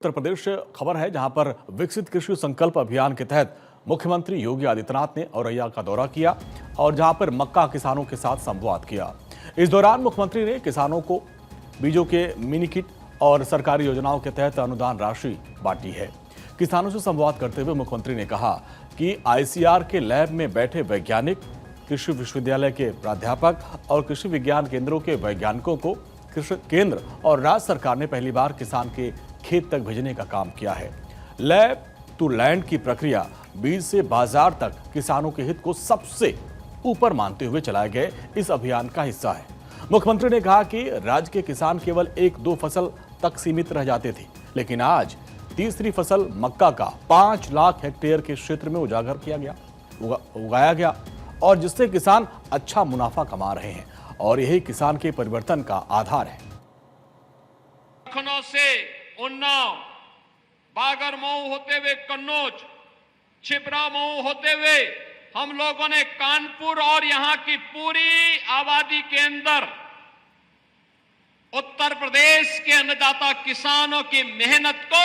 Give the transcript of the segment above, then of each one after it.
उत्तर प्रदेश से खबर है, जहां पर विकसित कृषि संकल्प अभियान के तहत मुख्यमंत्री योगी आदित्यनाथ ने औरैया का दौरा किया और जहां पर मक्का किसानों के साथ संवाद किया। इस दौरान मुख्यमंत्री ने किसानों को बीजों के मिनी किट और सरकारी योजनाओं के तहत अनुदान राशि बांटी है। किसानों से संवाद करते हुए मुख्यमंत्री ने कहा कि आईसीआर के लैब में बैठे वैज्ञानिक, कृषि विश्वविद्यालय के प्राध्यापक और कृषि विज्ञान केंद्रों के वैज्ञानिकों को कृषि केंद्र और राज्य सरकार ने पहली बार किसान के खेत तक भेजने का काम किया है। लैब टू लैंड की प्रक्रिया बीज से बाजार तक किसानों के हित को सबसे ऊपर मानते हुए चलाए गए इस अभियान का हिस्सा है। मुख्यमंत्री ने कहा कि राज्य के किसान केवल 1-2 फसल तक सीमित रह जाते थे, लेकिन आज तीसरी फसल मक्का का 5 लाख हेक्टेयर के क्षेत्र में उजागर किया गया, उगाया गया और जिससे किसान अच्छा मुनाफा कमा रहे हैं और यही किसान के परिवर्तन का आधार है। लखनऊ से उन्नाव, बागरमऊ होते हुए कन्नौज, छिबरामऊ होते हुए हम लोगों ने कानपुर और यहां की पूरी आबादी के अंदर उत्तर प्रदेश के अन्नदाता किसानों की मेहनत को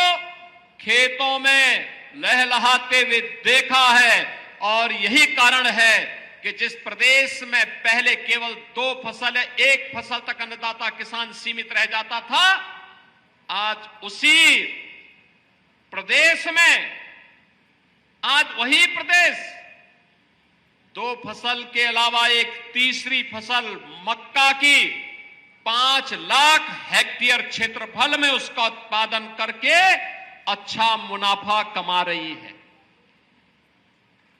खेतों में लहलहाते हुए देखा है। और यही कारण है कि जिस प्रदेश में पहले केवल 2 फसल या 1 फसल तक अन्नदाता किसान सीमित रह जाता था, आज उसी प्रदेश में, आज वही प्रदेश 2 फसल के अलावा एक तीसरी फसल मक्का की 5 लाख हेक्टेयर क्षेत्रफल में उसका उत्पादन करके अच्छा मुनाफा कमा रही है।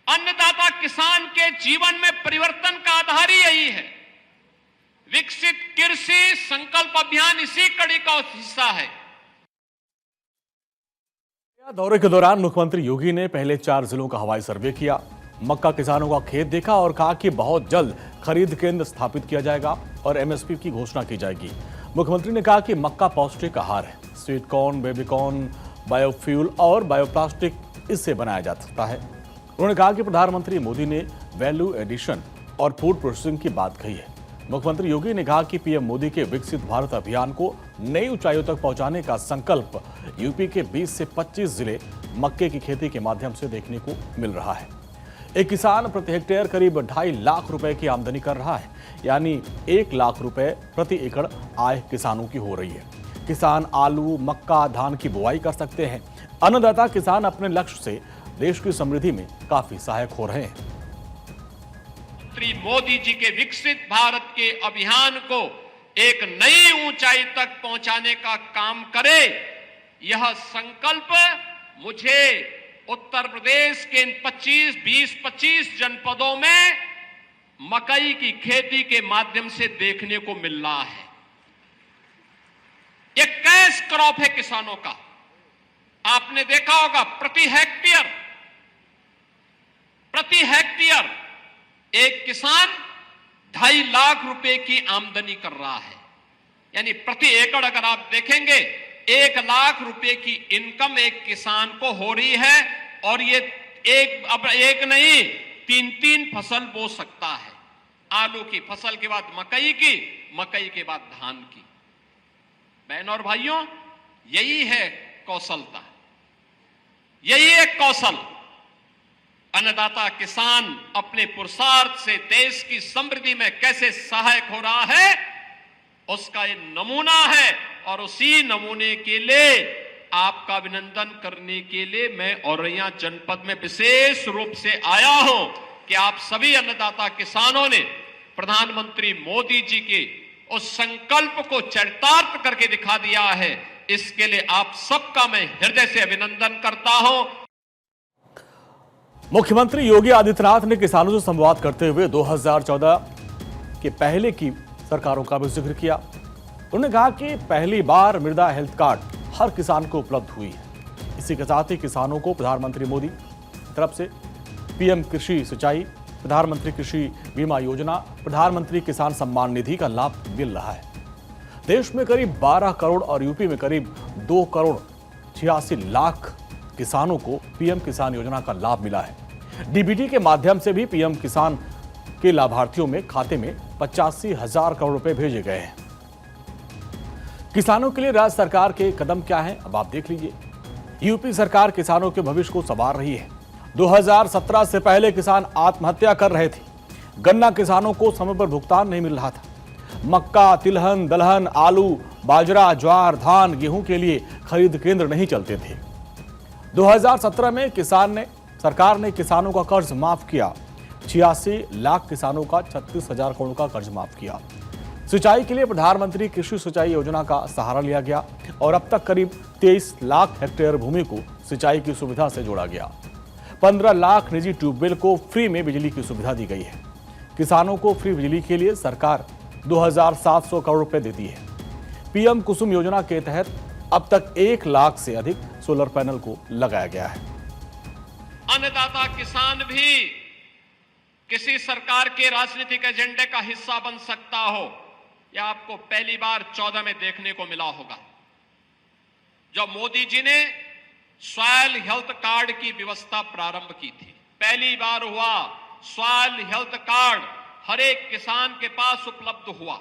अन्नदाता किसान के जीवन में परिवर्तन का आधार ही यही है। विकसित कृषि संकल्प अभियान इसी कड़ी का हिस्सा है। दौरे के दौरान मुख्यमंत्री योगी ने पहले 4 जिलों का हवाई सर्वे किया, मक्का किसानों का खेत देखा और कहा कि बहुत जल्द खरीद केंद्र स्थापित किया जाएगा और एमएसपी की घोषणा की जाएगी। मुख्यमंत्री ने कहा कि मक्का पौष्टिक आहार है, sweet corn, baby corn, biofuel और बायोप्लास्टिक इससे बनाया जा सकता है। उन्होंने कहा कि प्रधानमंत्री मोदी ने वैल्यू एडिशन और फूड प्रोसेसिंग की बात कही है। मुख्यमंत्री योगी ने कहा कि पीएम मोदी के विकसित भारत अभियान को नई ऊंचाइयों तक पहुंचाने का संकल्प यूपी के 20 से 25 जिले मक्के की खेती के माध्यम से देखने को मिल रहा है। एक किसान प्रति हेक्टेयर करीब 2.5 लाख रुपए की आमदनी कर रहा है, यानी 1 लाख रुपए प्रति एकड़ आय किसानों की हो रही है। किसान आलू, मक्का, धान की बुआई कर सकते हैं। अन्नदाता किसान अपने लक्ष्य से देश की समृद्धि में काफी सहायक हो रहे हैं। श्री मोदी जी के विकसित भारत के अभियान को एक नई ऊंचाई तक पहुंचाने का काम करे, यह संकल्प मुझे उत्तर प्रदेश के इन 20-25 जनपदों में मकई की खेती के माध्यम से देखने को मिल रहा है। यह कैश क्रॉप है किसानों का। आपने देखा होगा प्रति हेक्टेयर एक किसान 2.5 लाख रुपए की आमदनी कर रहा है, यानी प्रति एकड़ अगर आप देखेंगे 1 लाख रुपए की इनकम एक किसान को हो रही है। और ये अब एक नहीं 3 फसल बो सकता है। आलू की फसल के बाद मकई की, मकई के बाद धान की। बहनों और भाइयों, यही है कौशलता, यही एक कौशल। अन्नदाता किसान अपने पुरुषार्थ से देश की समृद्धि में कैसे सहायक हो रहा है, उसका ये नमूना है। और उसी नमूने के लिए आपका अभिनंदन करने के लिए मैं औरैया जनपद में विशेष रूप से आया हूं कि आप सभी अन्नदाता किसानों ने प्रधानमंत्री मोदी जी के उस संकल्प को चरितार्थ करके दिखा दिया है। इसके लिए आप सबका मैं हृदय से अभिनंदन करता हूं। मुख्यमंत्री योगी आदित्यनाथ ने किसानों से संवाद करते हुए 2014 के पहले की सरकारों का भी जिक्र किया। उन्होंने कहा कि पहली बार मृदा हेल्थ कार्ड हर किसान को उपलब्ध हुई है। इसी के साथ ही किसानों को प्रधानमंत्री मोदी की तरफ से पीएम कृषि सिंचाई, प्रधानमंत्री कृषि बीमा योजना, प्रधानमंत्री किसान सम्मान निधि का लाभ मिल रहा है। देश में करीब 12 करोड़ और यूपी में करीब 2 करोड़ 86 लाख किसानों को पीएम किसान योजना का लाभ मिला है। डीबीटी के माध्यम से भी पीएम किसान के लाभार्थियों में खाते में 85,000 करोड़ रुपए भेजे गए हैं। किसानों के लिए राज्य सरकार के कदम क्या हैं, अब आप देख लीजिए। यूपी सरकार किसानों के भविष्य को संवार रही है। 2017 से पहले किसान आत्महत्या कर रहे थे। गन्ना किसानों को समय पर भुगतान नहीं मिल रहा था। मक्का, तिलहन, दलहन, आलू, बाजरा, ज्वार, धान, गेहूं के लिए खरीद केंद्र नहीं चलते थे। 2017 में सरकार ने किसानों का कर्ज माफ किया। 86 लाख किसानों का 36,000 करोड़ का कर्ज माफ किया। सिंचाई के लिए प्रधानमंत्री कृषि सिंचाई योजना का सहारा लिया गया और अब तक करीब 23 लाख हेक्टेयर भूमि को सिंचाई की सुविधा से जोड़ा गया। 15 लाख निजी ट्यूबवेल को फ्री में बिजली की सुविधा दी गई है। किसानों को फ्री बिजली के लिए सरकार 2,700 करोड़ रुपए देती है। पीएम कुसुम योजना के तहत अब तक 1 लाख से अधिक सोलर पैनल को लगाया गया है। अन्नदाता किसान भी किसी सरकार के राजनीतिक एजेंडे का हिस्सा बन सकता हो, यह आपको पहली बार 14 में देखने को मिला होगा, जब मोदी जी ने सॉइल हेल्थ कार्ड की व्यवस्था प्रारंभ की थी। पहली बार हुआ सॉइल हेल्थ कार्ड हर एक किसान के पास उपलब्ध हुआ।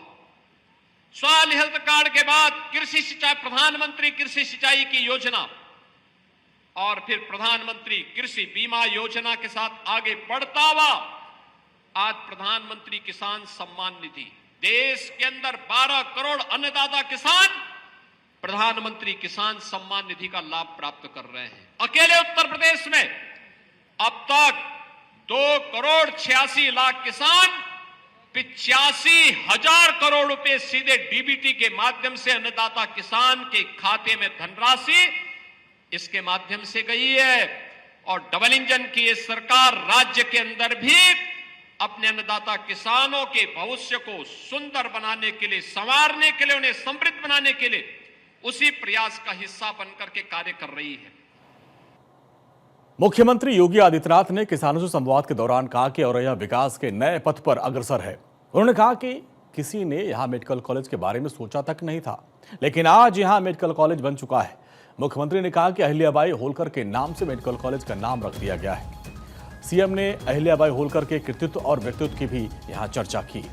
सॉइल हेल्थ कार्ड के बाद कृषि सिंचाई, प्रधानमंत्री कृषि सिंचाई की योजना और फिर प्रधानमंत्री कृषि बीमा योजना के साथ आगे बढ़ता हुआ आज प्रधानमंत्री किसान सम्मान निधि। देश के अंदर 12 करोड़ अन्नदाता किसान प्रधानमंत्री किसान सम्मान निधि का लाभ प्राप्त कर रहे हैं। अकेले उत्तर प्रदेश में अब तक 2 करोड़ 86 लाख किसान 85,000 करोड़ रुपए सीधे डीबीटी के माध्यम से अन्नदाता किसान के खाते में धनराशि इसके माध्यम से गई है। और डबल इंजन की ये सरकार राज्य के अंदर भी अपने अन्नदाता किसानों के भविष्य को सुंदर बनाने के लिए, संवारने के लिए, उन्हें समृद्ध बनाने के लिए उसी प्रयास का हिस्सा बनकर के कार्य कर रही है। मुख्यमंत्री योगी आदित्यनाथ ने किसानों से संवाद के दौरान कहा कि औरैया विकास के नए पथ पर अग्रसर है। उन्होंने कहा कि किसी ने यहां मेडिकल कॉलेज के बारे में सोचा तक नहीं था, लेकिन आज यहां मेडिकल कॉलेज बन चुका है। मुख्यमंत्री ने कहा कि अहिल्याबाई होलकर के नाम से मेडिकल कॉलेज का नाम रख दिया गया है। सीएम ने अहिल्याबाई होलकर के कृतित्व और व्यक्तित्व की भी यहां चर्चा की।